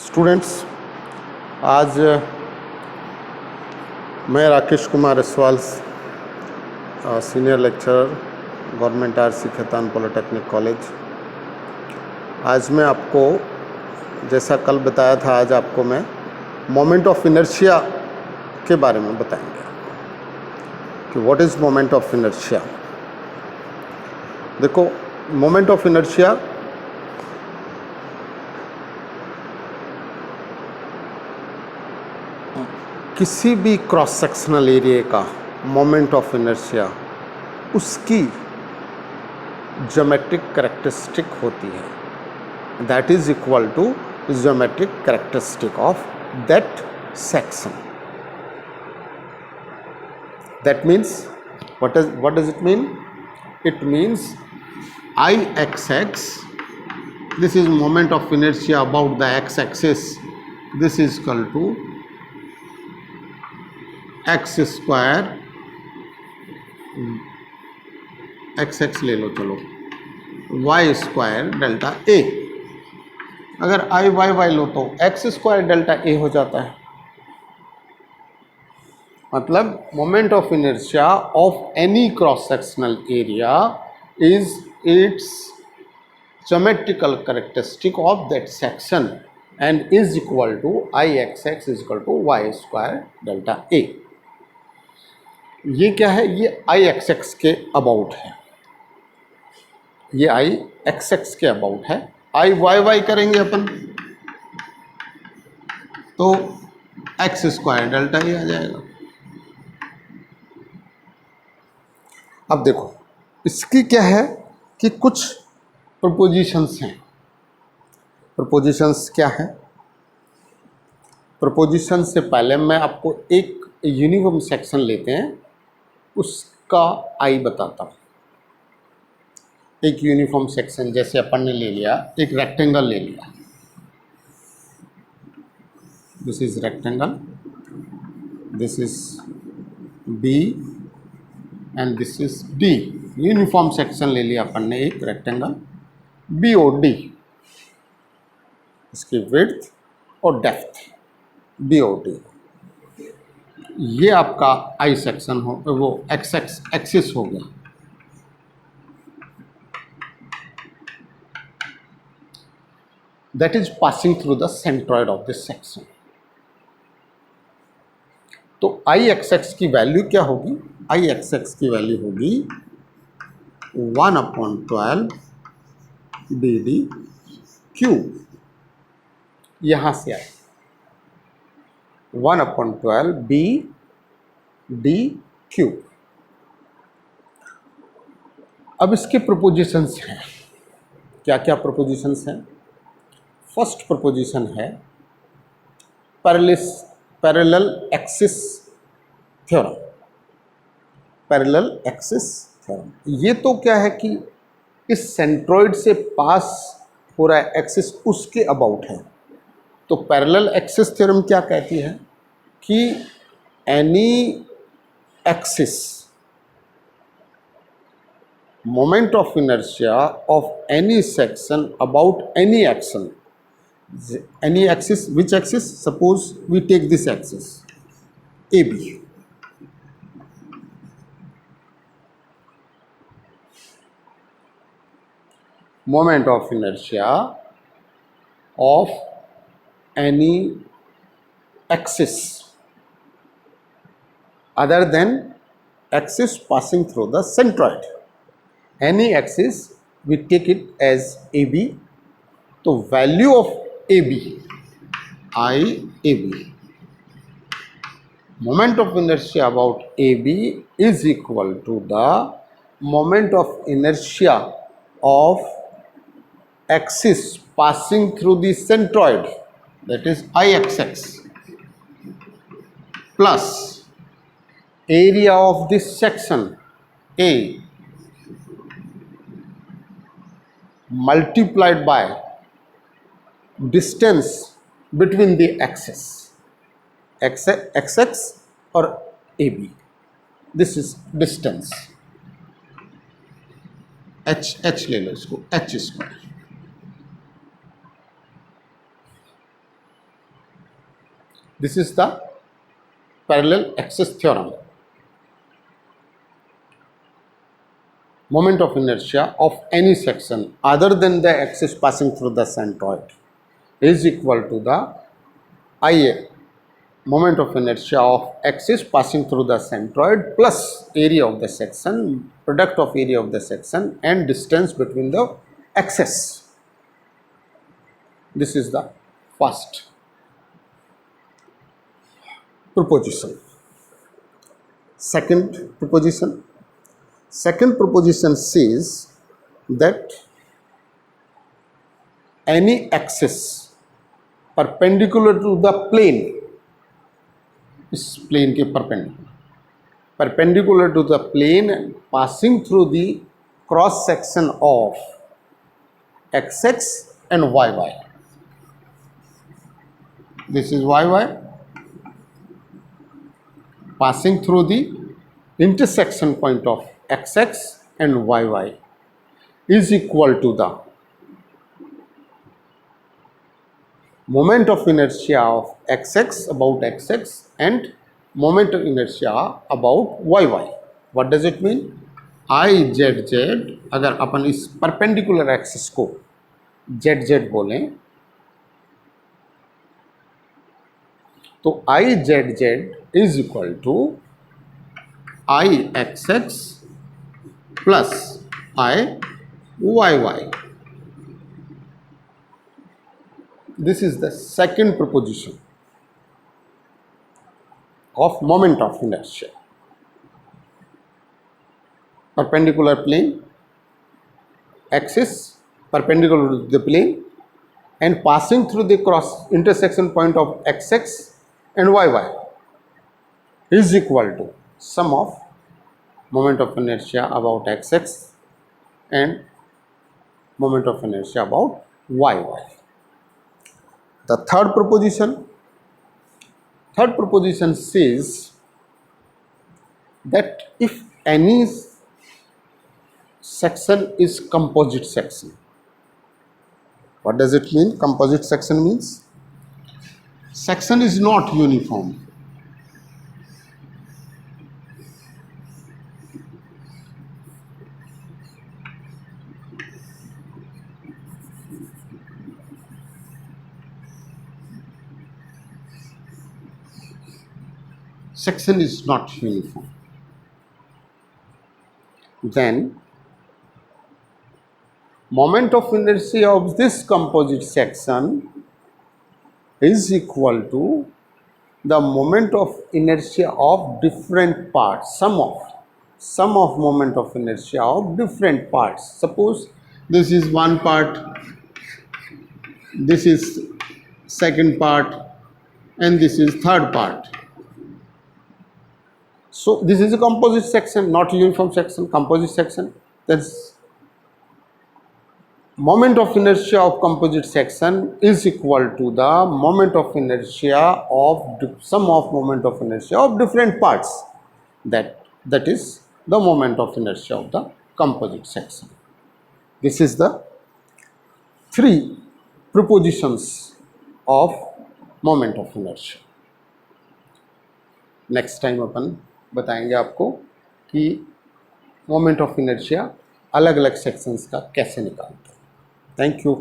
Students, आज मैं Rakesh Kumar Aswal, senior lecturer, government RC Khetan polytechnic college. आज मैं आपको, जैसा कल बताया था, आज आपको मैं मोमेंट ऑफ इनर्शिया के बारे में बताएंगे कि what is moment of inertia. देखो, मोमेंट ऑफ इनर्शिया किसी भी क्रॉस सेक्शनल एरिया का मोमेंट ऑफ इनर्शिया उसकी ज्योमेट्रिक कैरेक्टरिस्टिक होती है, that is equal to geometric characteristic of that section. That means what does it mean? It means Ixx, this is moment of inertia about the x-axis, this is equal to x square, x x ले लो, चलो, Y square delta ए। अगर आई Y Y लो तो X square delta ए हो जाता है। मतलब moment of inertia of any cross sectional area is its geometrical characteristic of that section and is equal to I X X is equal to Y square delta A. ये क्या है? ये I X X के about है, ये I X X के about है। I Y Y करेंगे अपन तो एक्स स्क्वायर डेल्टा ही आ जाएगा। अब देखो, इसकी क्या है कि कुछ प्रपोजिशंस हैं। प्रपोजिशंस क्या है? प्रपोजिशन से पहले मैं आपको एक यूनिफॉर्म सेक्शन लेते हैं, उसका आई बताता हूँ। एक यूनिफॉर्म सेक्शन जैसे अपन ने ले लिया, एक रेक्टेंगल ले लिया, this is rectangle, this is B and this is D. Uniform section ले लिया अपन ने, एक रेक्टेंगल बी और डी, इसकी विड्थ और डेप्थ बी और डी। ये आपका आई सेक्शन हो, वो एक्स एक्स एक्सिस हो गया। That is passing through the centroid of this section. तो आई एक्स एक्स की वैल्यू क्या होगी? आई एक्स एक्स की वैल्यू होगी 1/12 डी डी क्यूब। यहां से आए 1/12 बी डी क्यूब। अब इसके प्रपोजिशंस हैं। क्या क्या प्रपोजिशंस हैं? फर्स्ट प्रपोजिशन है parallel axis theorem. Parallel axis theorem, ये तो क्या है कि इस सेंट्रॉइड से पास हो रहा है एक्सिस, उसके अबाउट है। तो पैरेलल एक्सिस थ्योरम क्या कहती है कि any axis moment of inertia of any section about any action, any axis, which axis? Suppose we take this axis A B, moment of inertia of any axis other than axis passing through the centroid, any axis we take it as AB. तो value of AB, I AB, moment of inertia about AB is equal to the moment of inertia of axis passing through the centroid, that is Ixx, plus area of this section A multiplied by distance between the axis xx or AB. This is distance, h ले लो इसको, h square. This is the parallel axis theorem. Moment of inertia of any section other than the axis passing through the centroid is equal to the IA, moment of inertia of axis passing through the centroid, plus area of the section, product of area of the section and distance between the axes. This is the first proposition. Second proposition says that any axis perpendicular to the plane, इस plane के perpendicular to the plane and passing through the cross section of xx and yy. This is yy passing through the intersection point of xx and yy is equal to the moment of inertia of xx about xx and moment of inertia about yy. What does it mean? IZZ, अगर अपन इस perpendicular axis को ZZ बोलें तो IZZ is equal to IXX plus IYY. This is the second proposition of moment of inertia. Perpendicular plane, axis perpendicular to the plane and passing through the cross intersection point of xx and yy is equal to sum of moment of inertia about xx and moment of inertia about yy. The third proposition says that if any section is composite section. What does it mean? Composite section means section is not uniform. Section is not uniform. Then moment of inertia of this composite section is equal to the moment of inertia of different parts, sum of moment of inertia of different parts. Suppose this is one part, this is second part and this is third part. So this is a composite section, not uniform section, composite section. That's moment of inertia of composite section is equal to the moment of inertia of sum of moment of inertia of different parts. That is the moment of inertia of the composite section. This is the three propositions of moment of inertia. Next time अपन बताएंगे आपको कि moment of inertia अलग अलग sections का कैसे निकालते हैं. Thank you.